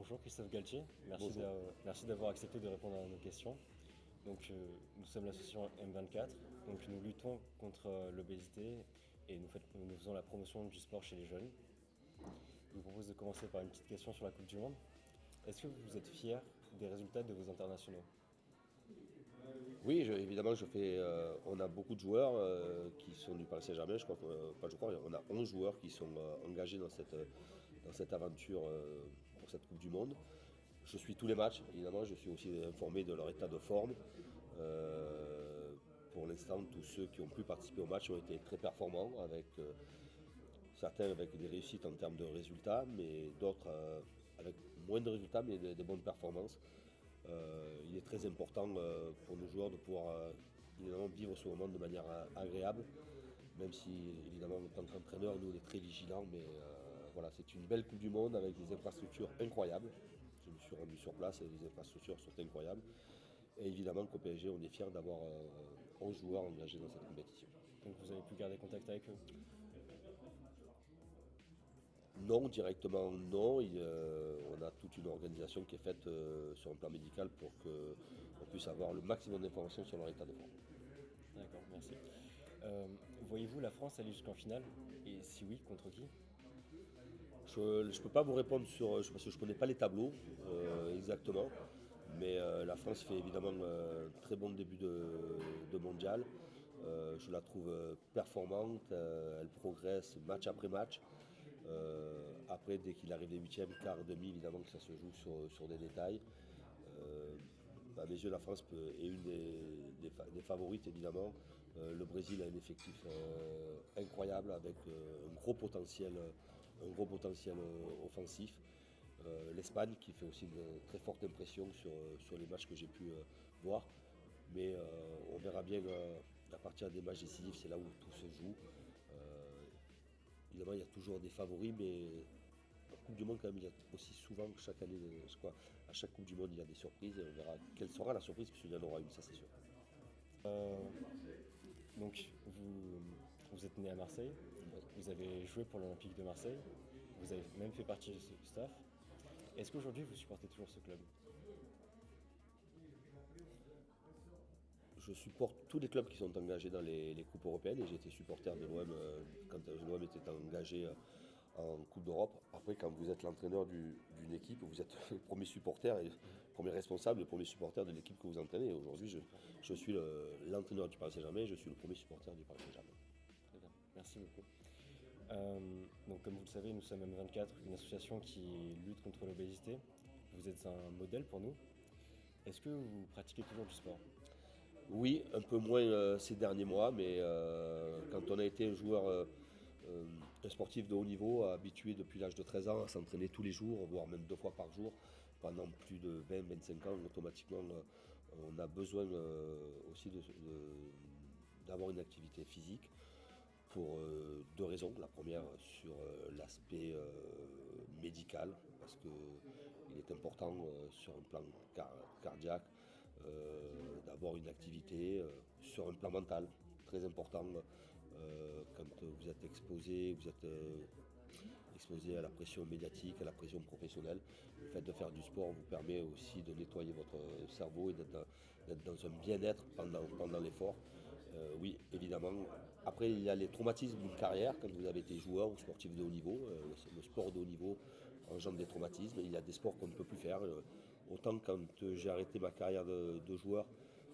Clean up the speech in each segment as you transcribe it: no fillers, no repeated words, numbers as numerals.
Bonjour Christophe Galtier, Bonjour. merci d'avoir accepté de répondre à nos questions. Nous sommes l'association M24, donc nous luttons contre l'obésité et nous faisons la promotion du sport chez les jeunes. Je vous propose de commencer par une petite question sur la Coupe du Monde. Est-ce que vous êtes fier des résultats de vos internationaux? Oui, évidemment, on a beaucoup de joueurs qui sont du Paris Saint-Germain. Je crois on a 11 joueurs qui sont engagés dans cette aventure pour cette Coupe du Monde. Je suis tous les matchs, évidemment. Je suis aussi informé de leur état de forme. Euh, pour l'instant, tous ceux qui ont pu participer au match ont été très performants, avec certains avec des réussites en termes de résultats, mais d'autres avec moins de résultats, mais des bonnes performances. Il est très important pour nos joueurs de pouvoir évidemment vivre ce moment de manière agréable, même si évidemment en tant qu'entraîneur nous on est très vigilants, mais voilà, c'est une belle Coupe du Monde avec des infrastructures incroyables. Je me suis rendu sur place et les infrastructures sont incroyables. Et évidemment qu'au PSG on est fiers d'avoir 11 joueurs engagés dans cette compétition. Donc vous avez pu garder contact avec eux. Non, directement non. On a toute une organisation qui est faite sur un plan médical pour qu'on puisse avoir le maximum d'informations sur leur état de forme. D'accord, merci. Voyez-vous la France aller jusqu'en finale? Et si oui, contre qui? Je ne peux pas vous répondre parce que je ne connais pas les tableaux exactement, mais la France fait évidemment un très bon début de mondial. Je la trouve performante, elle progresse match après match. Après, dès qu'il arrive les huitièmes, quart, demi, évidemment que ça se joue sur des détails. Euh, à mes yeux, la France est une des favorites, évidemment. Le Brésil a un effectif incroyable avec un gros potentiel offensif. L'Espagne qui fait aussi une très forte impression sur les matchs que j'ai pu voir. Mais on verra bien à partir des matchs décisifs, c'est là où tout se joue. Euh, Évidemment, il y a toujours des favoris, mais en Coupe du Monde, quand même, il y a aussi souvent, chaque année, je crois, à chaque Coupe du Monde, il y a des surprises et on verra quelle sera la surprise, puisqu'il y en aura une, ça c'est sûr. Euh, vous êtes né à Marseille, Oui. vous avez joué pour l'Olympique de Marseille, vous avez même fait partie de ce staff. Est-ce qu'aujourd'hui vous supportez toujours ce club? Je supporte tous les clubs qui sont engagés dans les coupes européennes et j'ai été supporter de l'OM quand l'OM était engagé en Coupe d'Europe. Après, quand vous êtes l'entraîneur d'une équipe, vous êtes le premier supporter et le premier responsable, le premier supporter de l'équipe que vous entraînez. Et aujourd'hui, je suis l'entraîneur du Paris Saint-Germain, je suis le premier supporter du Paris Saint-Germain. Très bien, merci beaucoup. Comme vous le savez, nous sommes M24, une association qui lutte contre l'obésité. Vous êtes un modèle pour nous. Est-ce que vous pratiquez toujours du sport? Oui, un peu moins ces derniers mois, mais quand on a été euh, un sportif de haut niveau, habitué depuis l'âge de 13 ans à s'entraîner tous les jours, voire même 2 fois par jour, pendant plus de 20-25 ans, automatiquement, on a besoin aussi d'avoir une activité physique pour deux raisons. La première sur l'aspect médical, parce qu'il est important sur un plan cardiaque d'avoir une activité, sur un plan mental, très important quand vous êtes exposé à la pression médiatique, à la pression professionnelle. Le fait de faire du sport vous permet aussi de nettoyer votre cerveau et d'être dans un bien-être pendant l'effort. Oui, évidemment. Après, il y a les traumatismes d'une carrière, quand vous avez été joueur ou sportif de haut niveau. Le sport de haut niveau engendre des traumatismes. Il y a des sports qu'on ne peut plus faire. Autant quand j'ai arrêté ma carrière de joueur,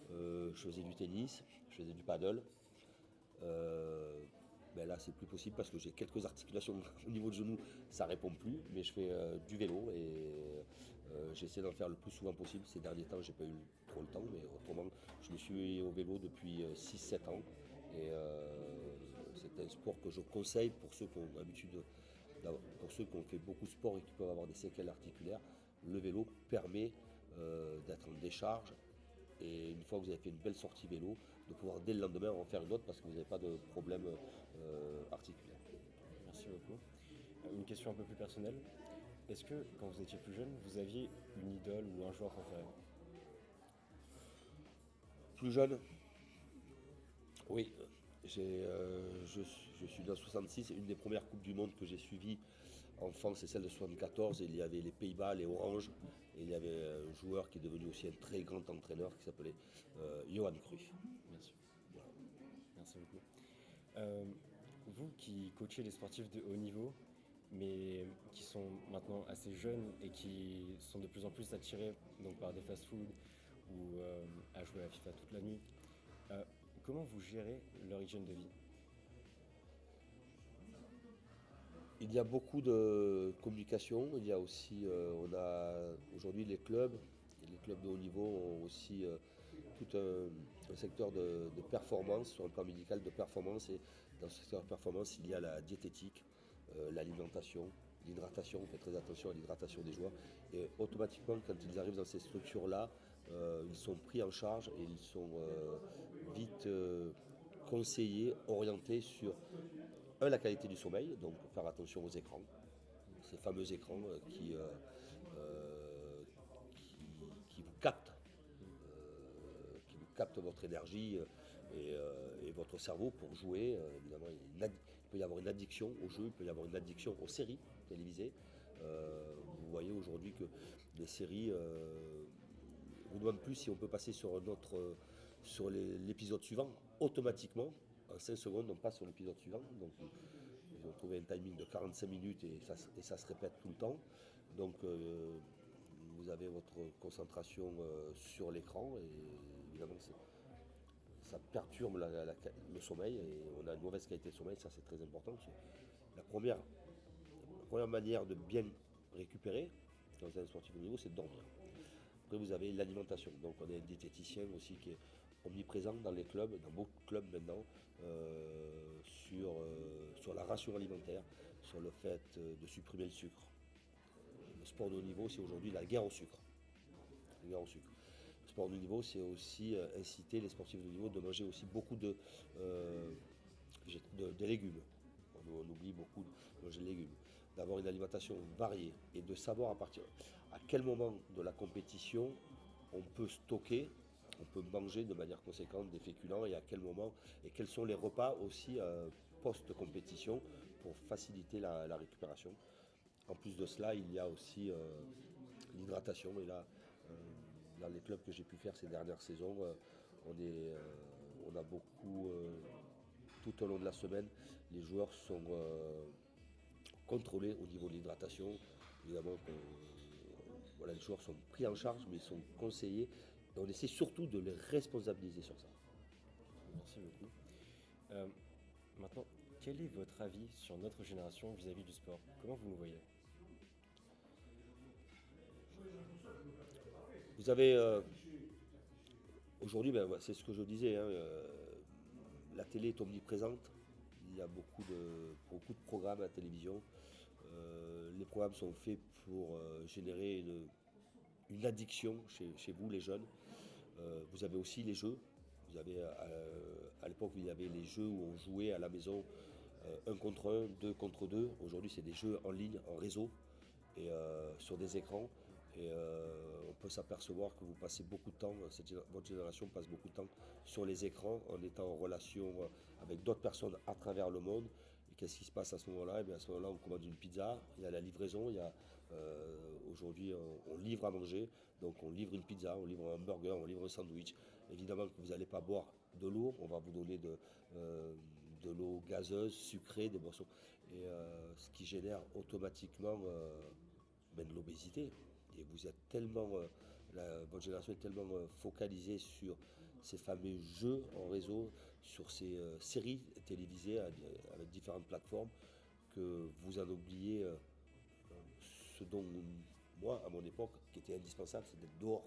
je faisais du tennis, je faisais du paddle. Euh, ben là, c'est plus possible parce que j'ai quelques articulations au niveau de genou, ça répond plus. Mais je fais du vélo et j'essaie d'en faire le plus souvent possible. Ces derniers temps, j'ai pas eu trop le temps, mais autrement, je me suis mis au vélo depuis 6-7 ans. Et c'est un sport que je conseille pour ceux qui ont l'habitude, pour ceux qui ont fait beaucoup de sport et qui peuvent avoir des séquelles articulaires. Le vélo permet d'être en décharge et une fois que vous avez fait une belle sortie vélo, de pouvoir dès le lendemain en faire une autre parce que vous n'avez pas de problème articulaire. Merci beaucoup. Une question un peu plus personnelle. Est-ce que quand vous étiez plus jeune, vous aviez une idole ou un joueur préféré? Plus jeune, oui, je suis dans 66, une des premières Coupes du Monde que j'ai suivies enfant, c'est celle de 74, et il y avait les Pays-Bas, les Oranges, et il y avait un joueur qui est devenu aussi un très grand entraîneur qui s'appelait Johan Cruyff. Bien sûr. Merci beaucoup. Euh, Vous qui coachez les sportifs de haut niveau, mais qui sont maintenant assez jeunes et qui sont de plus en plus attirés donc, par des fast-foods ou à jouer à FIFA toute la nuit, euh, comment vous gérez leur hygiène de vie? Il y a beaucoup de communication. Il y a aussi, on a aujourd'hui les clubs, et les clubs de haut niveau ont aussi tout un secteur de performance, sur un plan médical de performance. Et dans ce secteur de performance, il y a la diététique, l'alimentation, l'hydratation. On fait très attention à l'hydratation des joueurs. Et automatiquement, quand ils arrivent dans ces structures-là, ils sont pris en charge et ils sont vite conseillés, orientés sur la qualité du sommeil, donc faire attention aux écrans, ces fameux écrans euh, qui vous captent, qui vous captent votre énergie et votre cerveau pour jouer. Évidemment, il peut y avoir une addiction au jeu, il peut y avoir une addiction aux séries télévisées. Vous voyez aujourd'hui que les séries vous demandent plus si on peut passer sur l'épisode suivant automatiquement. En 5 secondes, on passe sur l'épisode suivant. Donc, ils ont trouvé un timing de 45 minutes et ça se répète tout le temps. Donc, vous avez votre concentration sur l'écran et évidemment, ça perturbe le sommeil et on a une mauvaise qualité de sommeil. Ça, c'est très important. La première, la première manière de bien récupérer dans un sportif de niveau, c'est de dormir. Après, vous avez l'alimentation. Donc, on a un diététicien aussi qui est omniprésent dans les clubs, dans beaucoup de clubs maintenant, sur la ration alimentaire, sur le fait de supprimer le sucre. Le sport de haut niveau, c'est aujourd'hui la guerre au sucre. La guerre au sucre. Le sport de haut niveau, c'est aussi inciter les sportifs de haut niveau de manger aussi beaucoup de légumes. On oublie beaucoup de manger des légumes. D'avoir une alimentation variée et de savoir à quel moment de la compétition on peut stocker, on peut manger de manière conséquente des féculents et à quel moment et quels sont les repas aussi post-compétition pour faciliter la récupération. En plus de cela, il y a aussi l'hydratation. Et là, dans les clubs que j'ai pu faire ces dernières saisons, on a beaucoup, tout au long de la semaine, les joueurs sont contrôlés au niveau de l'hydratation. Évidemment, voilà, les joueurs sont pris en charge, mais ils sont conseillés. Et on essaie surtout de les responsabiliser sur ça. Merci beaucoup. Euh, Maintenant, quel est votre avis sur notre génération vis-à-vis du sport? Comment vous nous voyez? Vous avez aujourd'hui, ben, c'est ce que je disais, hein, la télé est omniprésente. Il y a beaucoup de programmes à la télévision. Les programmes sont faits pour générer une addiction chez vous, les jeunes. Vous avez aussi les jeux. Vous avez, à l'époque, il y avait les jeux où on jouait à la maison 1 contre 1, 2 contre 2. Aujourd'hui, c'est des jeux en ligne, en réseau, et sur des écrans. Et on peut s'apercevoir que vous passez beaucoup de temps, votre génération passe beaucoup de temps sur les écrans en étant en relation avec d'autres personnes à travers le monde. Et qu'est-ce qui se passe à ce moment-là? Et bien à ce moment-là, on commande une pizza, il y a la livraison, aujourd'hui on livre à manger, donc on livre une pizza, on livre un burger, on livre un sandwich. Évidemment que vous n'allez pas boire de l'eau, on va vous donner de l'eau gazeuse, sucrée, des boissons. Et ce qui génère automatiquement de l'obésité. Et vous êtes tellement, votre génération est tellement focalisée sur ces fameux jeux en réseau, sur ces séries télévisées avec différentes plateformes, que vous en oubliez ce dont moi, à mon époque, qui était indispensable, c'est d'être dehors.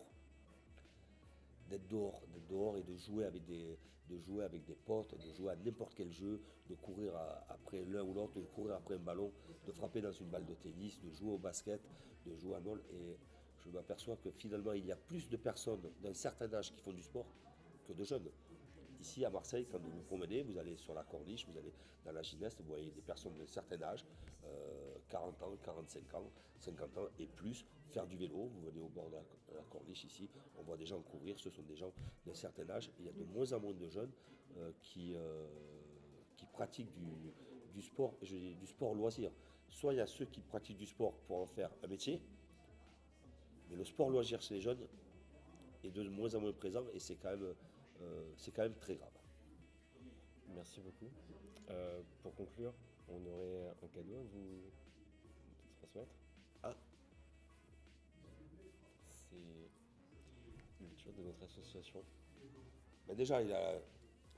D'être dehors et de jouer avec des potes, de jouer à n'importe quel jeu, de courir après l'un ou l'autre, de courir après un ballon, de frapper dans une balle de tennis, de jouer au basket, de jouer à ball. Et je m'aperçois que finalement, il y a plus de personnes d'un certain âge qui font du sport que de jeunes. Ici à Marseille, quand vous vous promenez, vous allez sur la corniche, vous allez dans la Gineste, vous voyez des personnes d'un certain âge, 40 ans, 45 ans, 50 ans et plus, faire du vélo. Vous venez au bord de la corniche ici, on voit des gens courir, ce sont des gens d'un certain âge. Il y a de moins en moins de jeunes qui pratiquent du sport, du sport loisir. soit il y a ceux qui pratiquent du sport pour en faire un métier, mais le sport loisir chez les jeunes est de moins en moins présent et c'est quand même très grave. Merci beaucoup. Pour conclure, on aurait un cadeau à vous transmettre. Ah, C'est le t-shirt de notre association. ben déjà, il a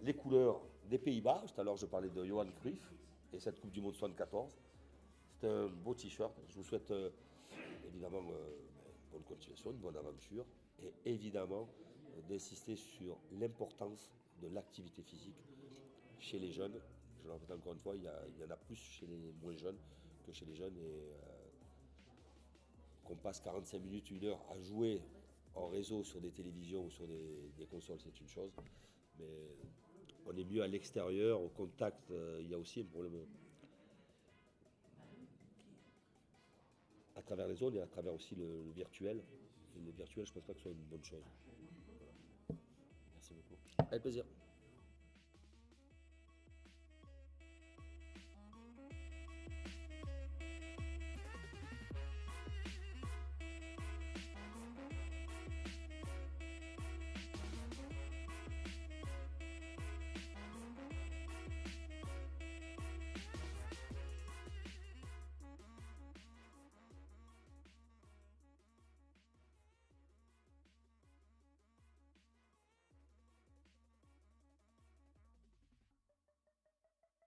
les couleurs des Pays-Bas. Tout à l'heure, je parlais de Johan Cruyff et cette Coupe du Monde 74. C'est un beau t-shirt. Je vous souhaite évidemment bonne continuation, une bonne aventure et évidemment d'insister sur l'importance de l'activité physique chez les jeunes. Je le répète encore une fois, il y en a plus chez les moins jeunes que chez les jeunes et qu'on passe 45 minutes, 1 heure à jouer en réseau sur des télévisions ou sur des consoles, c'est une chose. Mais on est mieux à l'extérieur, au contact. Il y a aussi un problème à travers les zones et à travers aussi le virtuel. Et le virtuel, je ne pense pas que ce soit une bonne chose. Merci beaucoup. Avec plaisir.